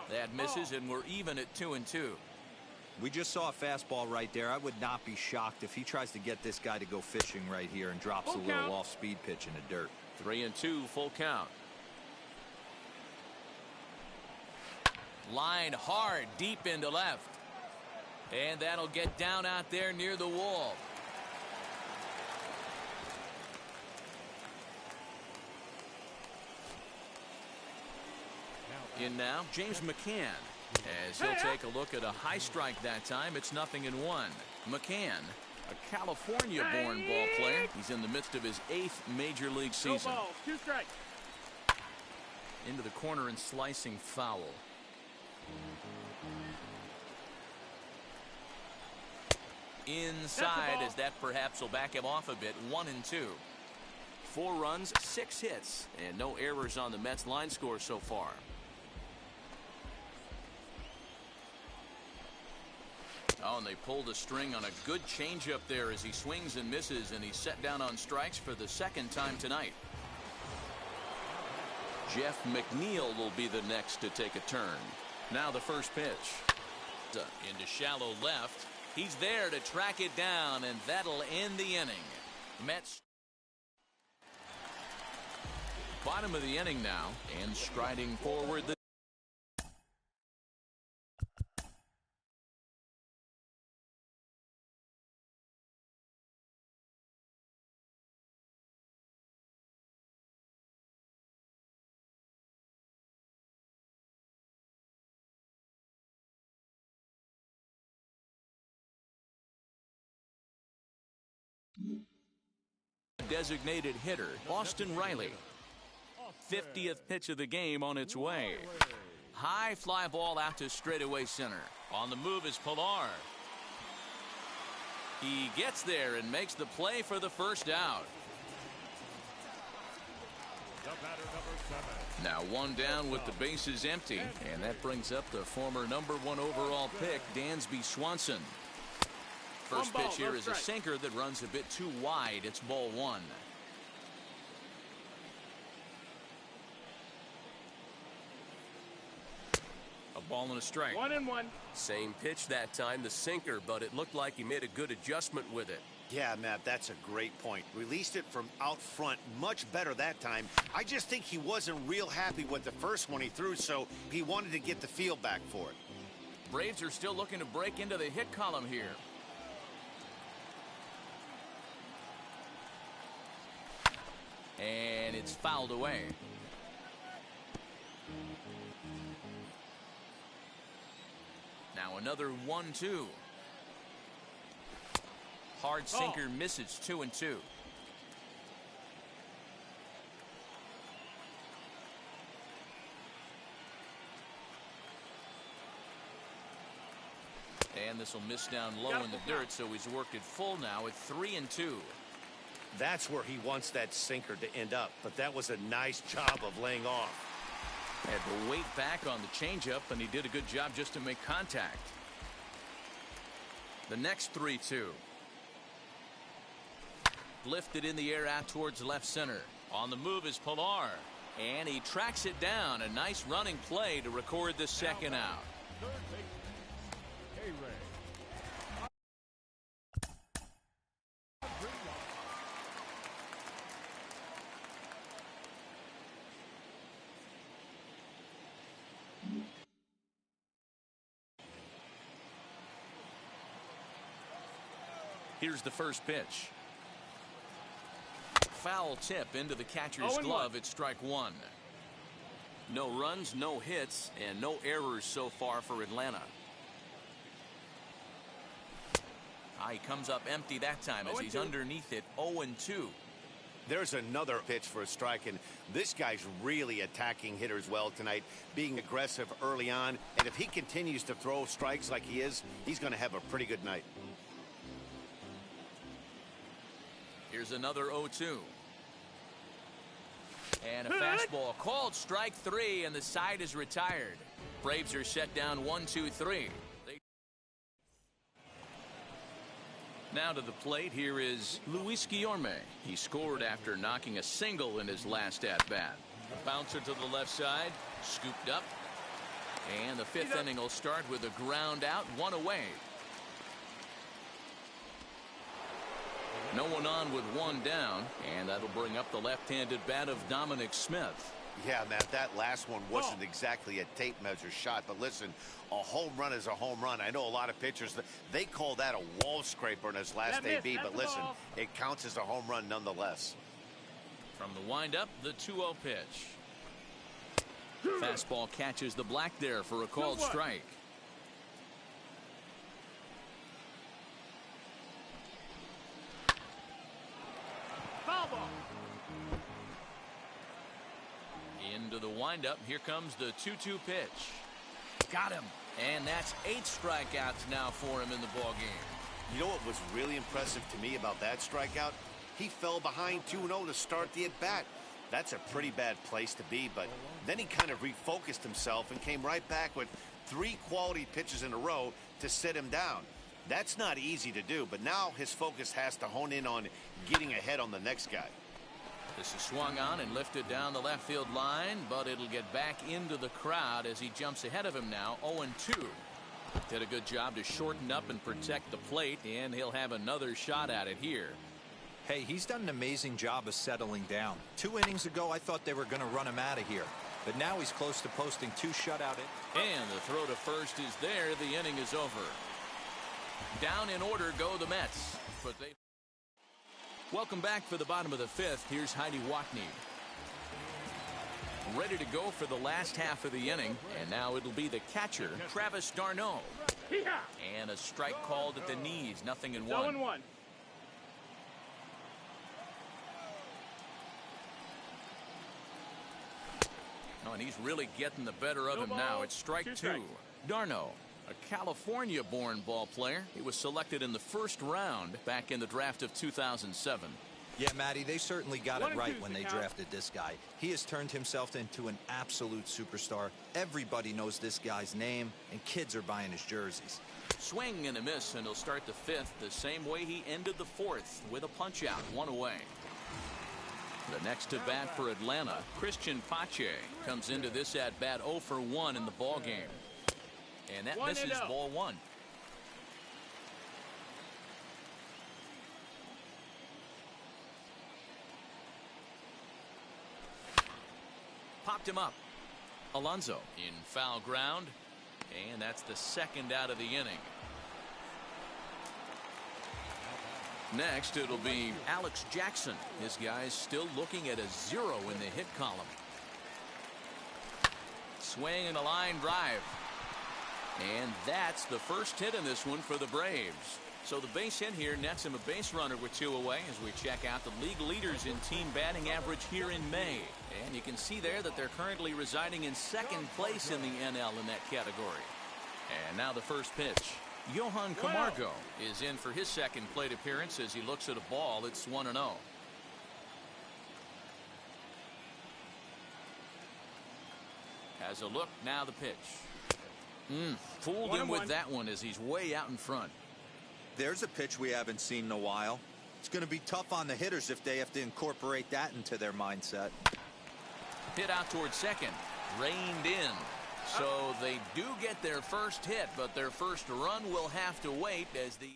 That misses, and we're even at 2-2. We just saw a fastball right there. I would not be shocked if he tries to get this guy to go fishing right here and drops a little off-speed pitch in the dirt. 3-2, full count. Line hard, deep into left. And that'll get down out there near the wall. In now, James McCann. As he'll take a look at a high strike that time, it's 0-1. McCann, a California-born ball player. He's in the midst of his 8th major league season. 2 strikes. Into the corner and slicing foul. Inside, as that perhaps will back him off a bit. 1-2. 4 runs, 6 hits, and no errors on the Mets line score so far. Oh, and they pulled a string on a good changeup there as he swings and misses, and he's set down on strikes for the 2nd time tonight. Jeff McNeil will be the next to take a turn. Now the first pitch. Into shallow left. He's there to track it down, and that'll end the inning. Mets. Bottom of the inning now, and striding forward. Designated hitter, Austin Riley. 50th pitch of the game on its way. High fly ball out to straightaway center. On the move is Pilar. He gets there and makes the play for the first out. Now 1 down with the bases empty, and that brings up the former #1 overall pick, Dansby Swanson. First pitch here is a sinker that runs a bit too wide. It's ball 1. A ball and a strike. 1-1. Same pitch that time, the sinker, but it looked like he made a good adjustment with it. Yeah, Matt, that's a great point. Released it from out front much better that time. I just think he wasn't real happy with the first one he threw, so he wanted to get the feel back for it. Braves are still looking to break into the hit column here. And it's fouled away. Now another 1-2. Hard sinker misses. 2-2. And this will miss down low in the dirt, so he's worked it full now at 3-2. That's where he wants that sinker to end up, but that was a nice job of laying off. Had to wait back on the changeup, and he did a good job just to make contact. The next 3-2. Lifted in the air out towards left center. On the move is Pilar, and he tracks it down. A nice running play to record the second out. Here's the first pitch. Foul tip into the catcher's glove. It's strike 1. No runs, no hits, and no errors so far for Atlanta. He comes up empty that time as he's underneath it. 0-2. There's another pitch for a strike, and this guy's really attacking hitters well tonight, being aggressive early on. And if he continues to throw strikes like he is, he's going to have a pretty good night. Here's another 0-2. And a fastball called strike 3, and the side is retired. Braves are set down 1-2-3. Now to the plate, here is Luis Guillorme. He scored after knocking a single in his last at-bat. A bouncer to the left side, scooped up, And the fifth inning will start with a ground out, one away. No one on with one down, and that'll bring up the left-handed bat of Dominic Smith. Yeah, Matt, that last one wasn't exactly a tape measure shot, but listen, a home run is a home run. I know a lot of pitchers, they call that a wall scraper in his last AB, but listen, it counts as a home run nonetheless. From the windup, the 2-0 pitch. Fastball catches the black there for a called strike. Foul ball. Into the windup, here comes the 2-2 pitch. Got him. And that's 8 strikeouts now for him in the ballgame. You know what was really impressive to me about that strikeout? He fell behind 2-0 to start the at-bat. That's a pretty bad place to be, but then he kind of refocused himself and came right back with 3 quality pitches in a row to sit him down. That's not easy to do, but now his focus has to hone in on getting ahead on the next guy. This is swung on and lifted down the left field line, but it'll get back into the crowd as he jumps ahead of him now, 0-2. Did a good job to shorten up and protect the plate, and he'll have another shot at it here. Hey, he's done an amazing job of settling down. 2 innings ago, I thought they were going to run him out of here. But now he's close to posting 2 shutout innings. And the throw to first is there. The inning is over. Down in order go the Mets. But they... Welcome back for the bottom of the 5th. Here's Heidi Watney. Ready to go for the last half of the inning. And now it'll be the catcher, Travis d'Arnaud. And a strike called at the knees. 0-1. 0-1. Oh, and he's really getting the better of him now. It's strike 2. d'Arnaud, a California-born ball player. He was selected in the first round back in the draft of 2007. Yeah, Matty, they certainly got it right when they drafted this guy. He has turned himself into an absolute superstar. Everybody knows this guy's name, and kids are buying his jerseys. Swing and a miss, and he'll start the 5th the same way he ended the 4th, with a punch-out, 1 away. The next to bat for Atlanta, Christian Pache, comes into this at bat 0 for 1 in the ball game. And that misses ball 1. Popped him up. Alonso in foul ground, and that's the 2nd out of the inning. Next, it'll be Alex Jackson. This guy's still looking at a 0 in the hit column. Swing and a line drive. And that's the first hit in this one for the Braves. So the base hit here nets him a base runner with 2 away as we check out the league leaders in team batting average here in May. And you can see there that they're currently residing in 2nd place in the NL in that category. And now the first pitch. Johan Camargo is in for his 2nd plate appearance as he looks at a ball. It's 1-0. Has a look, now the pitch. Fooled him with that one as he's way out in front. There's a pitch we haven't seen in a while. It's going to be tough on the hitters if they have to incorporate that into their mindset. Hit out towards 2nd. Reined in. So they do get their first hit, but their first run will have to wait as the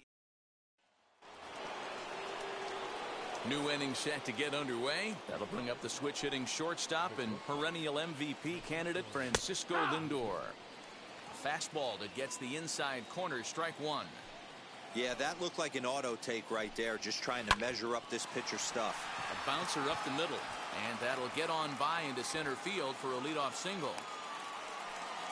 new inning set to get underway. That'll bring up the switch hitting shortstop and perennial MVP candidate Francisco Lindor. A fastball that gets the inside corner, strike 1. Yeah, that looked like an auto take right there, just trying to measure up this pitcher's stuff. A bouncer up the middle, and that'll get on by into center field for a leadoff single.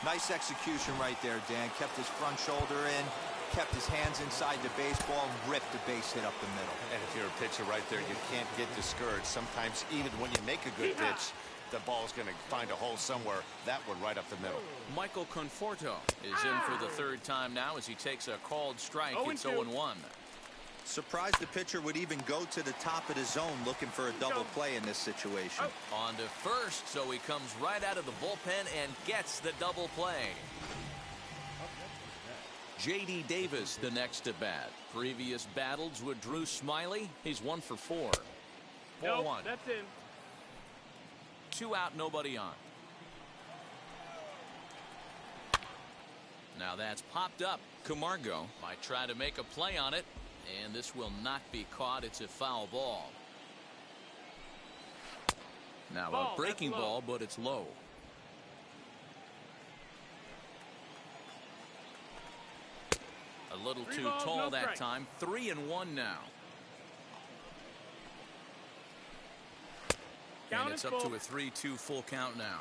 Nice execution right there, Dan. Kept his front shoulder in, kept his hands inside the baseball, and ripped the base hit up the middle. And if you're a pitcher right there, you can't get discouraged. Sometimes even when you make a good pitch, the ball's going to find a hole somewhere. That one right up the middle. Michael Conforto is in for the 3rd time now as he takes a called strike. It's 0-1. Surprised the pitcher would even go to the top of the zone looking for a double play in this situation. On to first, so he comes right out of the bullpen and gets the double play. J.D. Davis the next to bat. Previous battles with Drew Smyly. He's 1 for 4. 4-1. That's in. 2 out, nobody on. Now that's popped up. Camargo might try to make a play on it, and this will not be caught. It's a foul ball. Now a breaking ball, but it's low. A little too tall that time. 3-1 now. And it's up to a 3-2 full count now.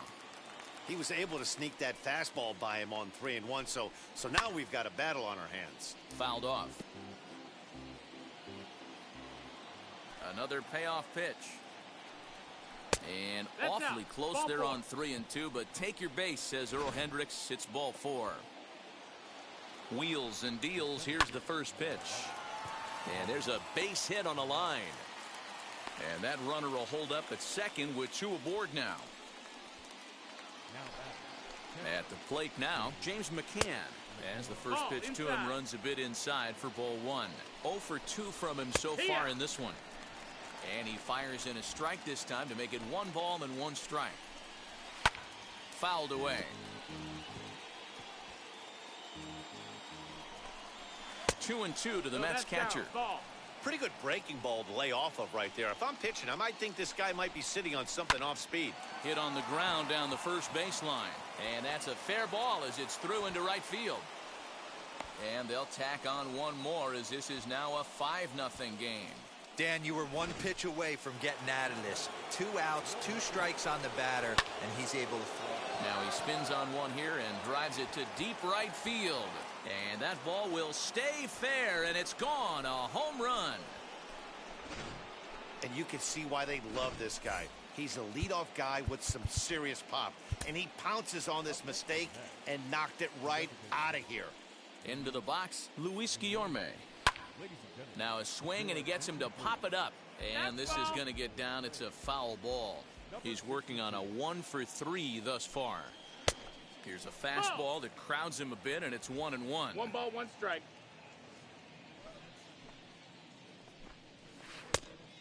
He was able to sneak that fastball by him on 3-1, so now we've got a battle on our hands. Fouled off. Another payoff pitch. And awfully close there on 3-2, but take your base, says Earl Hendricks. It's ball 4. Wheels and deals. Here's the first pitch. And there's a base hit on the line. And that runner will hold up at second with 2 aboard now. At the plate now, James McCann. As the first pitch to him runs a bit inside for ball 1. 0 for 2 from him so far in this one. And he fires in a strike this time to make it 1 ball and 1 strike. Fouled away. 2-2 to the Mets catcher. Pretty good breaking ball to lay off of right there. If I'm pitching, I might think this guy might be sitting on something off speed. Hit on the ground down the first baseline. And that's a fair ball as it's through into right field. And they'll tack on 1 more as this is now a 5-0 game. Dan, you were 1 pitch away from getting out of this. 2 outs, 2 strikes on the batter, and he's able to throw. Now he spins on one here and drives it to deep right field. And that ball will stay fair, and it's gone. A home run. And you can see why they love this guy. He's a leadoff guy with some serious pop, and he pounces on this mistake and knocked it right out of here. Into the box, Luis Guillorme. Now a swing, and he gets him to pop it up. And this is going to get down. It's a foul ball. He's working on a 1 for 3 thus far. Here's a fastball that crowds him a bit, and it's 1-1. 1 ball, 1 strike.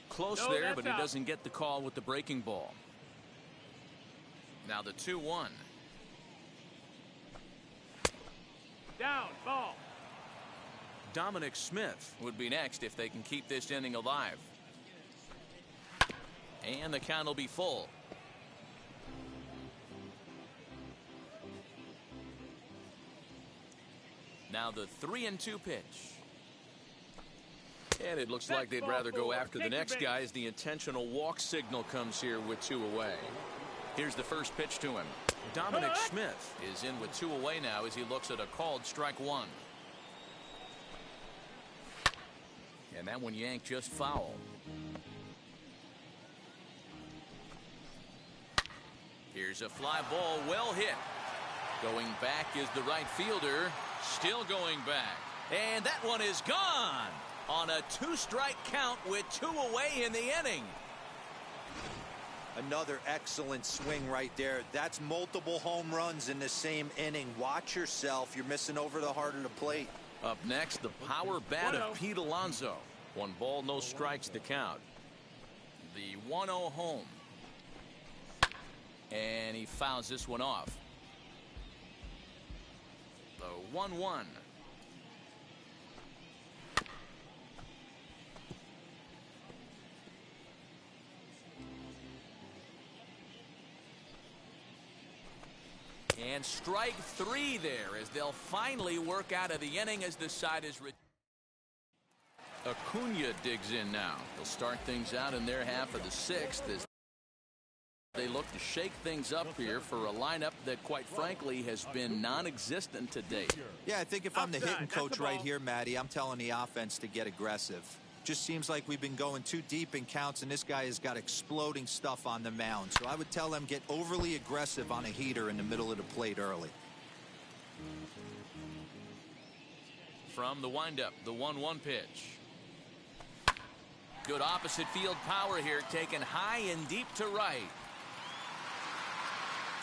Close there, but he doesn't get the call with the breaking ball. Now the 2-1. Down, ball. Dominic Smith would be next if they can keep this inning alive. And the count will be full. Now the 3-2 pitch. And it looks like they'd rather go after the next guy as the intentional walk signal comes here with 2 away. Here's the first pitch to him. Dominic Smith is in with 2 away now as he looks at a called strike 1. And that one yanked just foul. Here's a fly ball, well hit. Going back is the right fielder. Still going back. And that one is gone on a 2-strike count with 2 away in the inning. Another excellent swing right there. That's multiple home runs in the same inning. Watch yourself. You're missing over the heart of the plate. Up next, the power bat of Pete Alonso. 1 ball, no strikes to count. The 1-0 home. And he fouls this one off. The 1-1. And strike 3 there as they'll finally work out of the inning as the side is. Acuna digs in now. They'll start things out in their half of the 6th as they look to shake things up here for a lineup that, quite frankly, has been non-existent to date. Yeah, I think if I'm the hitting coach right here, Matty, I'm telling the offense to get aggressive. Just seems like we've been going too deep in counts, and this guy has got exploding stuff on the mound. So I would tell them get overly aggressive on a heater in the middle of the plate early. From the windup, the 1-1 pitch. Good opposite field power here, taken high and deep to right.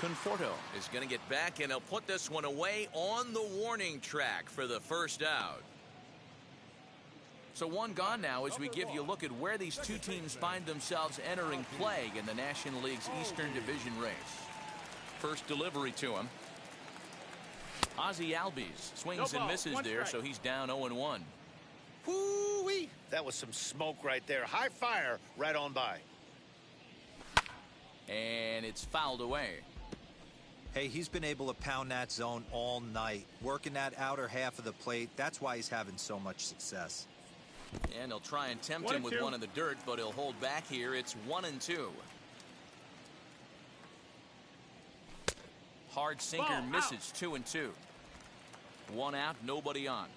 Conforto is going to get back, and he'll put this one away on the warning track for the first out. So 1 gone now as we give you a look at where these 2 teams find themselves entering play in the National League's Eastern Division race. First delivery to him. Ozzie Albies swings No and ball, misses one there, strike. so he's down 0-1. Whoo-wee. That was some smoke right there. High fire right on by. And it's fouled away. Hey, he's been able to pound that zone all night, working that outer half of the plate. That's why he's having so much success. And he'll try and tempt him with 1-2. one in the dirt, but he'll hold back here. It's 1-2. Hard sinker Ball, misses. 2-2. One out, nobody on.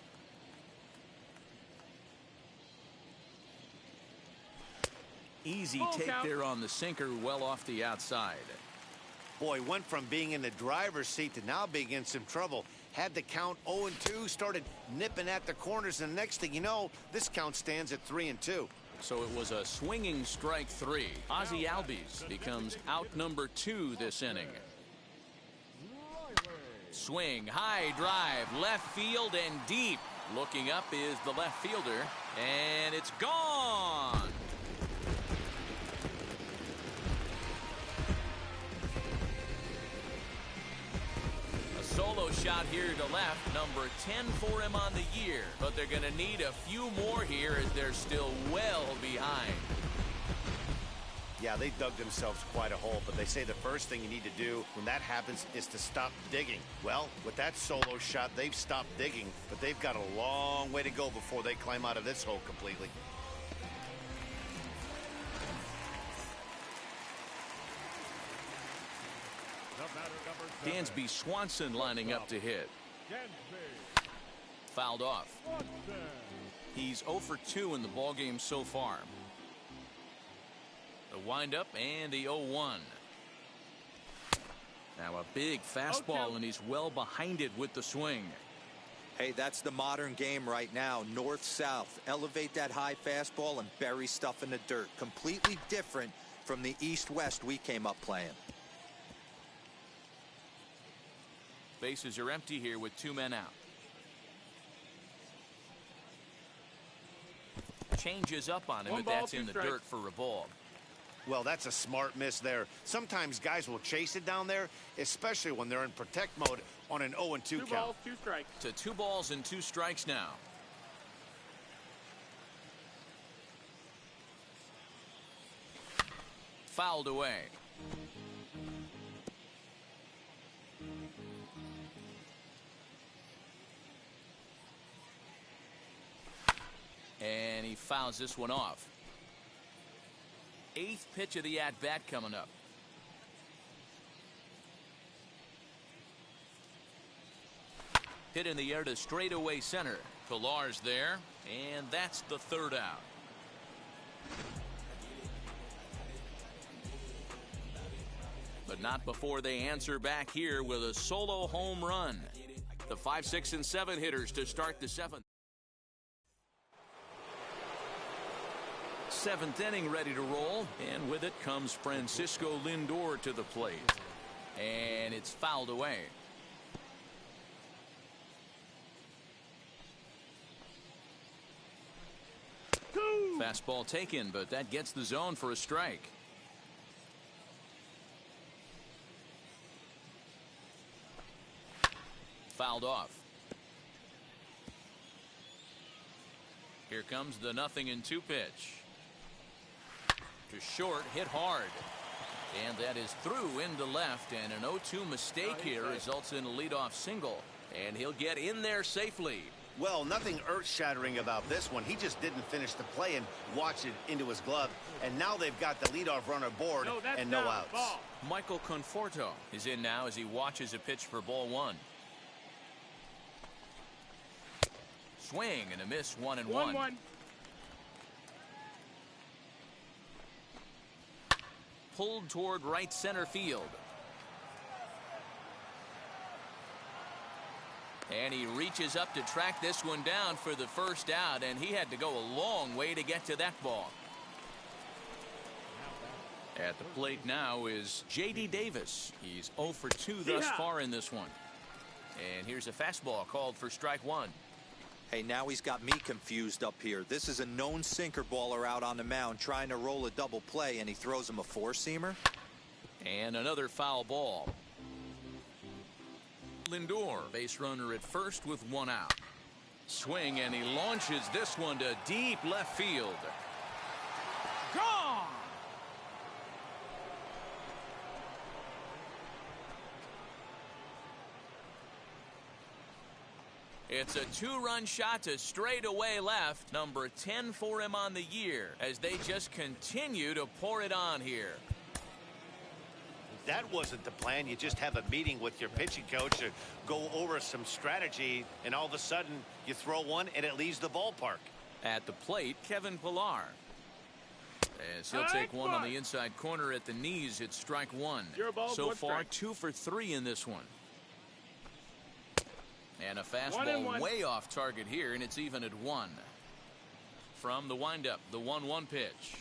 Easy Ball take count. there on the sinker, well off the outside. Boy, went from being in the driver's seat to now being in some trouble. Had the count 0-2, started nipping at the corners, and the next thing you know, this count stands at 3-2. So it was a swinging strike 3. Ozzie Albies becomes out number 2 this inning. Swing, high drive, left field and deep. Looking up is the left fielder, and it's gone. A solo shot here to left, number 10 for him on the year. But they're going to need a few more here as they're still well behind. Yeah, they dug themselves quite a hole, but they say the first thing you need to do when that happens is to stop digging. Well, with that solo shot, they've stopped digging, but they've got a long way to go before they climb out of this hole completely. Dansby Swanson lining up to hit. Fouled off. He's 0 for 2 in the ballgame so far. The windup and the 0-1. Now a big fastball, and he's well behind it with the swing. Hey, that's the modern game right now. North-south. Elevate that high fastball and bury stuff in the dirt. Completely different from the east-west we came up playing. Bases are empty here with 2 men out. Changes up on him, One but ball, that's in 2 the strikes. dirt for a ball. Well, that's a smart miss there. Sometimes guys will chase it down there, especially when they're in protect mode on an 0-2 2 count. balls, 2 strikes. To 2 balls and 2 strikes now. Fouled away. And he fouls this one off. 8th pitch of the at-bat coming up. Hit in the air to straightaway center. Pillar's there, and that's the 3rd out. But not before they answer back here with a solo home run. The 5, 6, and 7 hitters to start the 7th. 7th inning ready to roll, and with it comes Francisco Lindor to the plate. And it's fouled away. Fastball taken, but that gets the zone for a strike. Fouled off. Here comes the 0-2 pitch. To short, hit hard. And that is through into left, and an 0-2 mistake here results in a leadoff single. And he'll get in there safely. Well, nothing earth-shattering about this one. He just didn't finish the play and watch it into his glove. And now they've got the leadoff runner aboard and no outs. Ball. Michael Conforto is in now as he watches a pitch for ball 1. Swing and a miss, 1-1. 1-1. Pulled toward right center field. And he reaches up to track this one down for the 1st out, and he had to go a long way to get to that ball. At the plate now is J.D. Davis. He's 0 for 2 thus far in this one. And here's a fastball called for strike 1. Hey, now he's got me confused up here. This is a known sinker baller out on the mound trying to roll a double play, and he throws him a 4-seamer. And another foul ball. Lindor, base runner at first with one out. Swing, and he launches this one to deep left field. Gone! It's a two-run shot to straightaway left. Number 10 for him on the year as they just continue to pour it on here. That wasn't the plan. You just have a meeting with your pitching coach to go over some strategy, and all of a sudden you throw one and it leaves the ballpark. At the plate, Kevin Pillar. As he'll take one on the inside corner at the knees, it's strike one. So far, 2 for 3 in this one. And a fastball way off target here, and it's even at 1. From the windup, the 1-1 pitch.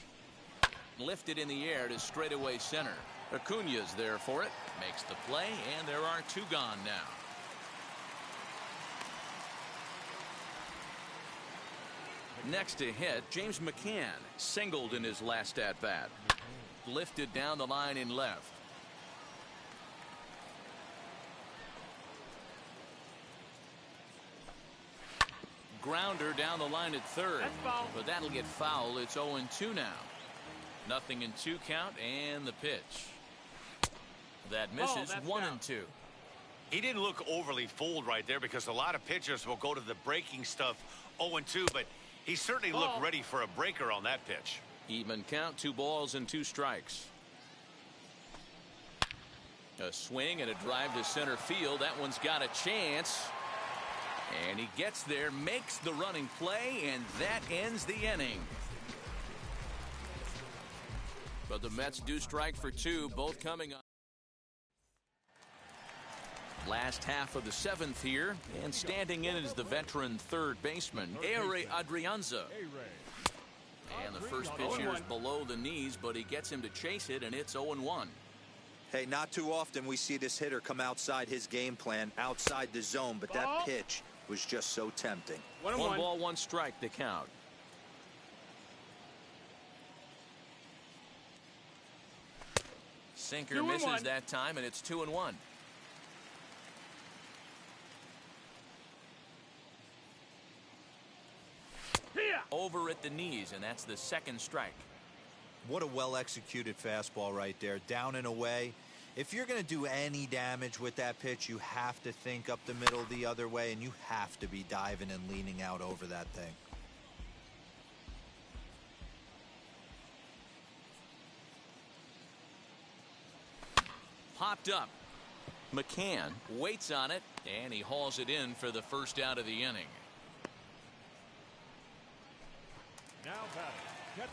Lifted in the air to straightaway center. Acuna's there for it. Makes the play, and there are 2 gone now. Next to hit, James McCann singled in his last at-bat. Lifted down the line in left. Grounder down the line at third. But that'll get foul. It's 0-2 now. Nothing in 2 count, and the pitch. That misses. 1-2. He didn't look overly fooled right there because a lot of pitchers will go to the breaking stuff 0-2, but he certainly looked ready for a breaker on that pitch. Even count, 2 balls and 2 strikes. A swing and a drive to center field. That one's got a chance. And he gets there, makes the running play, and that ends the inning. But the Mets do strike for 2, both coming on. Last half of the 7th here, and standing in is the veteran third baseman, Ehire Adrianza. And the first pitch here is below the knees, but he gets him to chase it, and it's 0-1. Hey, not too often we see this hitter come outside his game plan, outside the zone, but that pitch was just so tempting. 1 ball, 1 strike, the count. Sinker misses that time, and it's 2-1. Over at the knees, and that's the 2nd strike. What a well-executed fastball right there, down and away. If you're going to do any damage with that pitch, you have to think up the middle the other way, and you have to be diving and leaning out over that thing. Popped up. McCann waits on it, and he hauls it in for the first out of the inning. Now batting, catcher.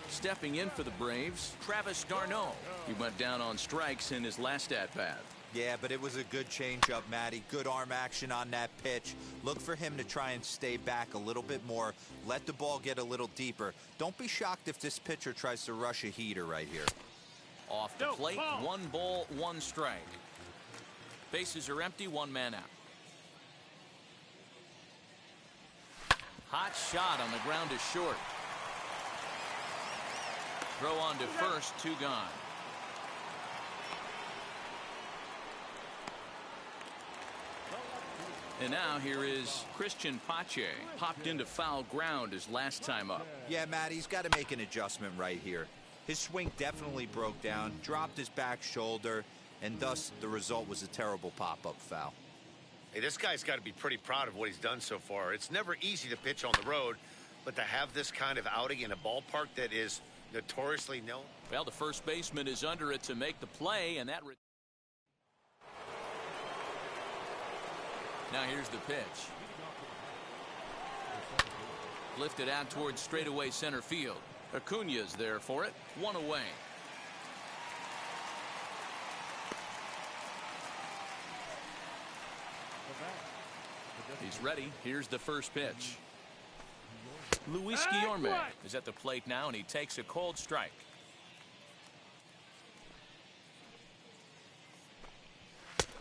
Stepping in for the Braves, Travis d'Arnaud. He went down on strikes in his last at-bat. Yeah, but it was a good changeup, Matty. Good arm action on that pitch. Look for him to try and stay back a little bit more. Let the ball get a little deeper. Don't be shocked if this pitcher tries to rush a heater right here. Off the plate, 1 ball, 1 strike. Bases are empty, 1 man out. Hot shot on the ground to short. Throw on to first, 2 gone. And now here is Christian Pache. Popped into foul ground his last time up. Yeah, Matt, he's got to make an adjustment right here. His swing definitely broke down, dropped his back shoulder, and thus the result was a terrible pop-up foul. Hey, this guy's got to be pretty proud of what he's done so far. It's never easy to pitch on the road, but to have this kind of outing in a ballpark that is notoriously known. Well, the first baseman is under it to make the play, and that. Now here's the pitch. Lifted out towards straightaway center field. Acuna's there for it. 1 away. He's ready. Here's the first pitch. Luis Guillorme is at the plate now, and he takes a cold strike.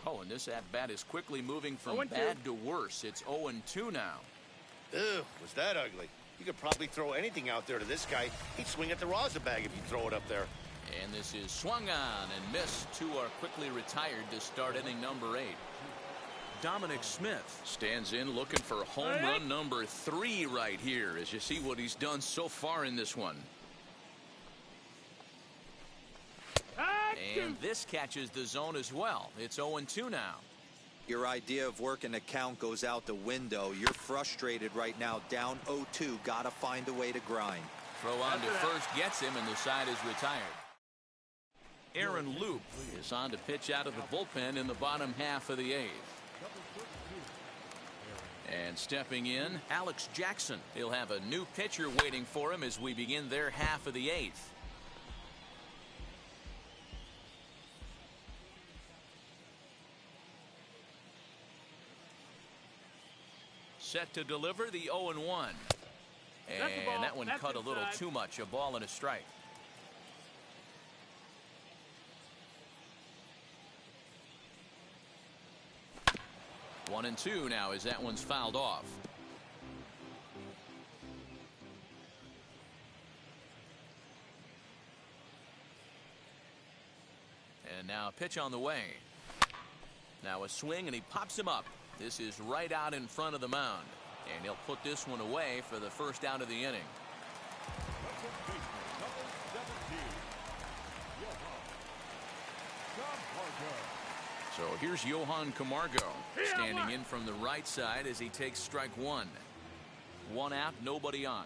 Oh, and this at-bat is quickly moving from bad to worse. It's 0-2 now. Ew, was that ugly? You could probably throw anything out there to this guy. He'd swing at the rosin bag if you throw it up there. And this is swung on and missed. 2 are quickly retired to start inning number 8. Dominic Smith stands in looking for home run number 3 right here as you see what he's done so far in this one. And this catches the zone as well. It's 0-2 now. Your idea of working the count goes out the window. You're frustrated right now, down 0-2. Gotta find a way to grind. Throw on to first gets him, and the side is retired. Aaron Loup is on to pitch out of the bullpen in the bottom half of the 8th. And stepping in, Alex Jackson. He'll have a new pitcher waiting for him as we begin their half of the 8th. Set to deliver the 0-1. And that one cut a little too much. A ball and a strike. One and two now as that one's fouled off. And now a pitch on the way. Now a swing and he pops him up. This is right out in front of the mound. And he'll put this one away for the first out of the inning. So here's Johan Camargo standing in from the right side as he takes strike one. One out, nobody on.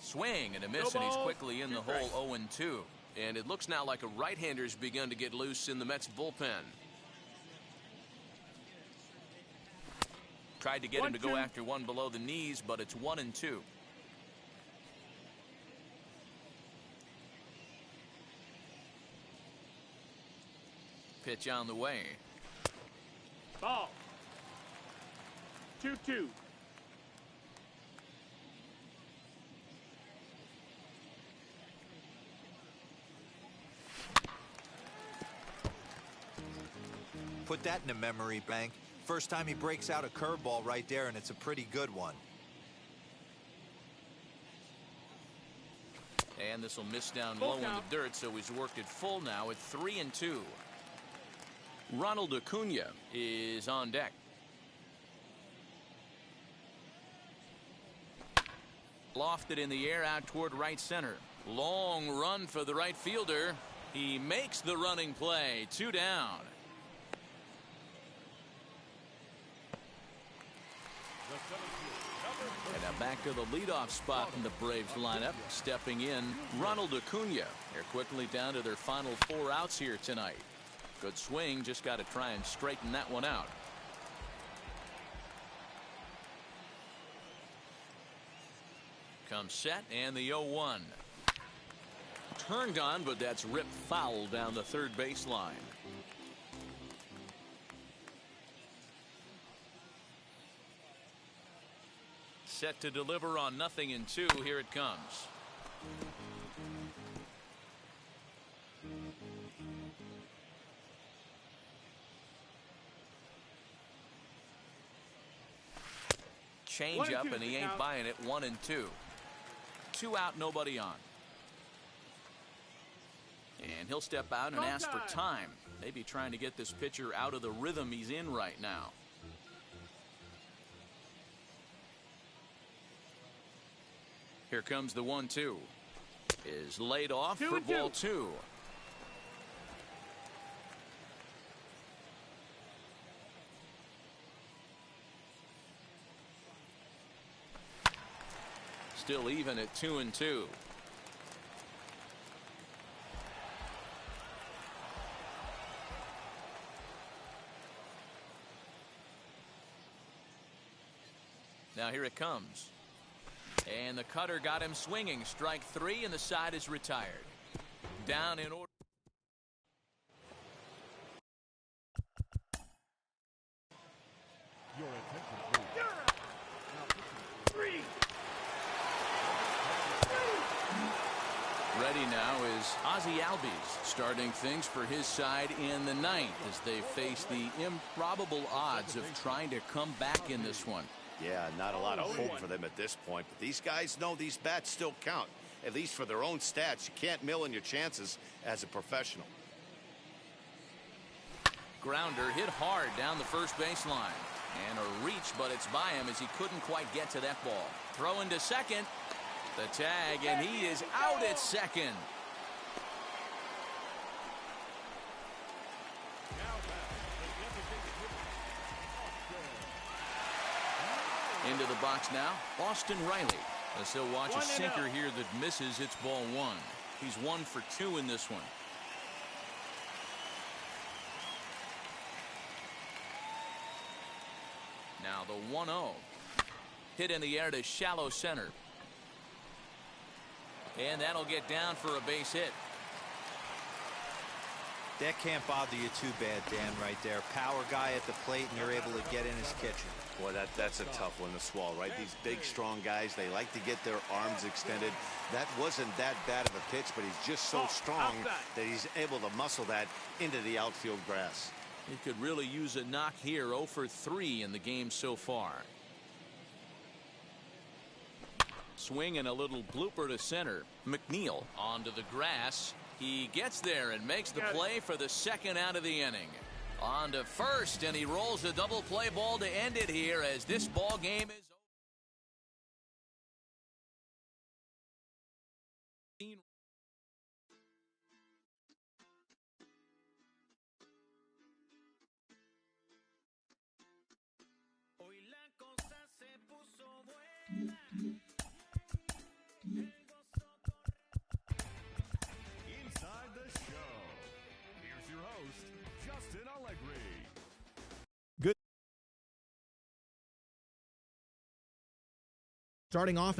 Swing and a miss, and he's quickly in the hole. 0-2. And it looks now like a right-hander's begun to get loose in the Mets bullpen. Tried to get him to go after one below the knees, but it's 1-2. Pitch on the way. Ball. 2-2. Put that in the memory bank. First time he breaks out a curveball right there, and it's a pretty good one. And this will miss down low in the dirt, so he's worked it full now at 3-2. Ronald Acuna is on deck. Lofted in the air out toward right center. Long run for the right fielder. He makes the running play. 2 down. And now back to the leadoff spot in the Braves lineup. Stepping in, Ronald Acuna. They're quickly down to their final 4 outs here tonight. Good swing, just got to try and straighten that one out. Comes set and the 0-1. Turned on, but that's ripped foul down the third baseline. Set to deliver on 0-2. Here it comes. Change up, and he ain't buying it. 1-2. 2 out, nobody on. And he'll step out and ask for time. Maybe trying to get this pitcher out of the rhythm he's in right now. Here comes the 1-2. Is laid off for ball 2. Still even at 2-2. Now here it comes. And the cutter got him swinging. Strike 3, and the side is retired. Down in order. Your attention, please. Ready now is Ozzie Albies starting things for his side in the 9th as they face the improbable odds of trying to come back in this one. Yeah, not a lot of hope for them at this point, but these guys know these bats still count. at least for their own stats. You can't mill in your chances as a professional. Grounder hit hard down the first baseline. And a reach, but it's by him as he couldn't quite get to that ball. Throw into second. The tag, and he is out at second. Into the box now, Austin Riley. As he'll watch a sinker here that misses, it's ball one. He's 1 for 2 in this one. Now the 1-0. Hit in the air to shallow center. And that'll get down for a base hit. That can't bother you too bad, Dan, right there. Power guy at the plate, and you're able to get in his kitchen. Boy, that's a tough one to swallow, right? These big, strong guys, they like to get their arms extended. That wasn't that bad of a pitch, but he's just so strong that he's able to muscle that into the outfield grass. He could really use a knock here. 0 for 3 in the game so far. Swing and a little blooper to center. McNeil onto the grass. He gets there and makes the play for the second out of the inning. On to first, and he rolls a double play ball to end it here as this ball game is over. Inside the show. Here's your host, Justin Allegri. Starting off